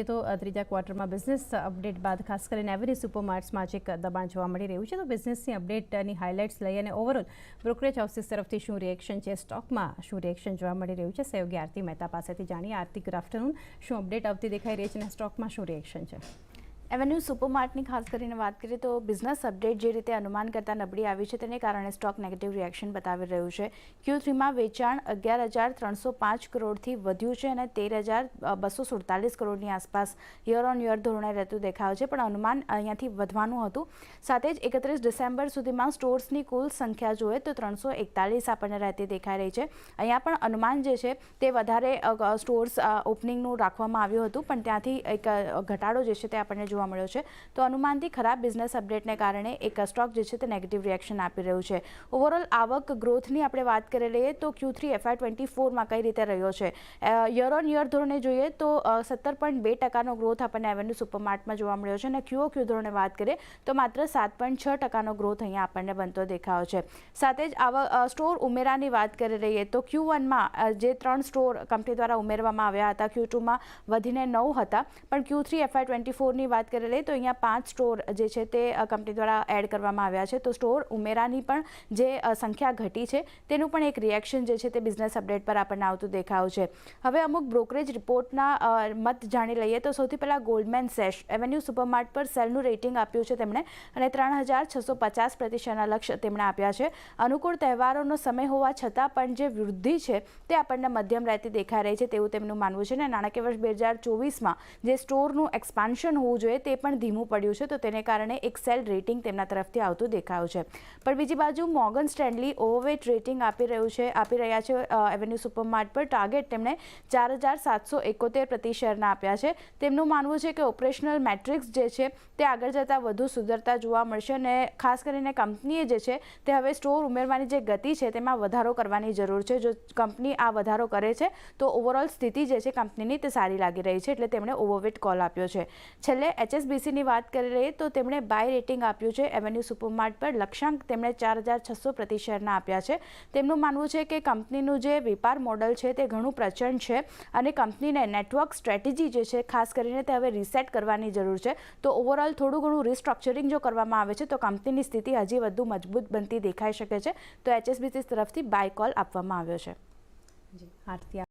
તો ત્રીજા ક્વાર્ટરમાં બિઝનેસ અપડેટ બાદ ખાસ કરીને એવરી સુપરમાર્ટ્સમાં આજે એક દબાણ જોવા મળી રહ્યું છે. તો બિઝનેસની અપડેટની હાઇલાઇટ્સ લઈ અને ઓવરઓલ બ્રોકરેજ હાઉસીસ તરફથી શું રિએક્શન છે, સ્ટોકમાં શું રિએક્શન જોવા મળી રહ્યું છે, સહયોગી આરતી મહેતા પાસેથી જાણીએ. આરતી, ગુડ આફ્ટરનૂન. શું અપડેટ આવતી દેખાઈ રહી છે અને સ્ટોકમાં શું રિએક્શન છે? એવન્યુ સુપરમાર્ટની ખાસ કરીને વાત કરીએ તો બિઝનેસ અપડેટ જે રીતે અનુમાન કરતાં નબળી આવી છે તેને કારણે સ્ટોક નેગેટિવ રિએક્શન બતાવી રહ્યું છે. Q3માં વેચાણ 11,305 કરોડથી વધ્યું છે અને 13,247 કરોડની આસપાસ યર ઓન યર ધોરણે રહેતું દેખાયું છે, પણ અનુમાન અહીંયાથી વધવાનું હતું. સાથે જ 31 ડિસેમ્બર સુધીમાં સ્ટોર્સની કુલ સંખ્યા જોઈએ તો 341 આપણને રહેતી દેખાઈ રહી છે. અહીંયા પણ અનુમાન જે છે તે વધારે સ્ટોર્સ ઓપનિંગનું રાખવામાં આવ્યું હતું, પણ ત્યાંથી એક ઘટાડો જે છે તે આપણને જોવા મળ્યો છે. તો અનુમાનથી ખરાબ બિઝનેસ અપડેટને કારણે એક સ્ટોક જે છે તે નેગેટિવ રિએક્શન આપી રહ્યું છે. ઓવરઓલ આવક ગ્રોથની આપણે વાત કરી લઈએ તો Q3 FY24માં કઈ રીતે રહ્યો છે. યર ઓન યર ધોરણે જોઈએ તો 17.2% ગ્રોથ આપણને એવન્યુ સુપરમાર્ટમાં જોવા મળ્યો છે અને QOQ ધોરણે વાત કરીએ તો માત્ર 7.6% ગ્રોથ અહીંયા આપણને બનતો દેખાયો છે. સાથે જ સ્ટોર ઉમેરાની વાત કરી રહીએ તો Q1માં જે 3 સ્ટોર કંપની દ્વારા ઉમેરવામાં આવ્યા હતા, Q2માં વધીને 9 હતા, પણ Q3 FY24ની વાત કરી લઈએ તો અહીંયા 5 સ્ટોર જે છે તે કંપની દ્વારા એડ કરવામાં આવ્યા છે. તો સ્ટોર ઉમેરાની પણ જે સંખ્યા ઘટી છે તેનું પણ એક રિએક્શન જે છે તે બિઝનેસ અપડેટ પર આપણને આવતું દેખાયું છે. હવે અમુક બ્રોકરેજ રિપોર્ટના મત જાણી લઈએ તો સૌથી પહેલાં ગોલ્ડમેન સેશ એવન્યુ સુપરમાર્ટ પર સેલનું રેટિંગ આપ્યું છે તેમણે અને 3,650% લક્ષ્ય તેમણે આપ્યા છે. અનુકૂળ તહેવારોનો સમય હોવા છતાં પણ જે વૃદ્ધિ છે તે આપણને મધ્યમ રહેતી દેખાઈ રહી છે તેવું તેમનું માનવું છે અને નાણાકીય વર્ષ 2024માં જે સ્ટોરનું એક્સપાન્શન હોવું જોઈએ તે પણ ધીમું પડ્યું છે. તો તેને કારણે એક સેલ રેટિંગ તેમના તરફથી આવતું દેખાયું છે. પણ બીજી બાજુ મોર્ગન સ્ટેનલી ઓવરવેટ રેટિંગ આપી રહ્યા છે એવન્યુ સુપરમાર્ટ પર. ટાર્ગેટ તેમણે 4,771 પ્રતિ શેરના આપ્યા છે. તેમનું માનવું છે કે ઓપરેશનલ મેટ્રિક્સ જે છે તે આગળ જતાં વધુ સુધરતા જોવા મળશે અને ખાસ કરીને કંપનીએ જે છે તે હવે સ્ટોર ઉમેરવાની જે ગતિ છે તેમાં વધારો કરવાની જરૂર છે. જો કંપની આ વધારો કરે છે તો ઓવરઓલ સ્થિતિ જે છે કંપનીની તે સારી લાગી રહી છે, એટલે તેમણે ઓવરવેટ કોલ આપ્યો છે. છેલ્લે HSBCની વાત કરી રહીએ તો તેમણે બાય રેટિંગ આપ્યું છે એવન્યુ સુપરમાર્ટ પર. લક્ષ્યાંક તેમણે 4,600 પ્રતિ શેરના આપ્યા છે. તેમનું માનવું છે કે કંપનીનું જે વેપાર મોડલ છે તે ઘણું પ્રચંડ છે અને કંપનીને નેટવર્ક સ્ટ્રેટેજી જે છે ખાસ કરીને તે હવે રીસેટ કરવાની જરૂર છે. તો ઓવરઓલ થોડું ઘણું રિસ્ટ્રક્ચરિંગ જો કરવામાં આવે છે તો કંપનીની સ્થિતિ હજી વધુ મજબૂત બનતી દેખાઈ શકે છે. તો HSBC તરફથી બાય કોલ આપવામાં આવ્યો છે. જી, આરતી.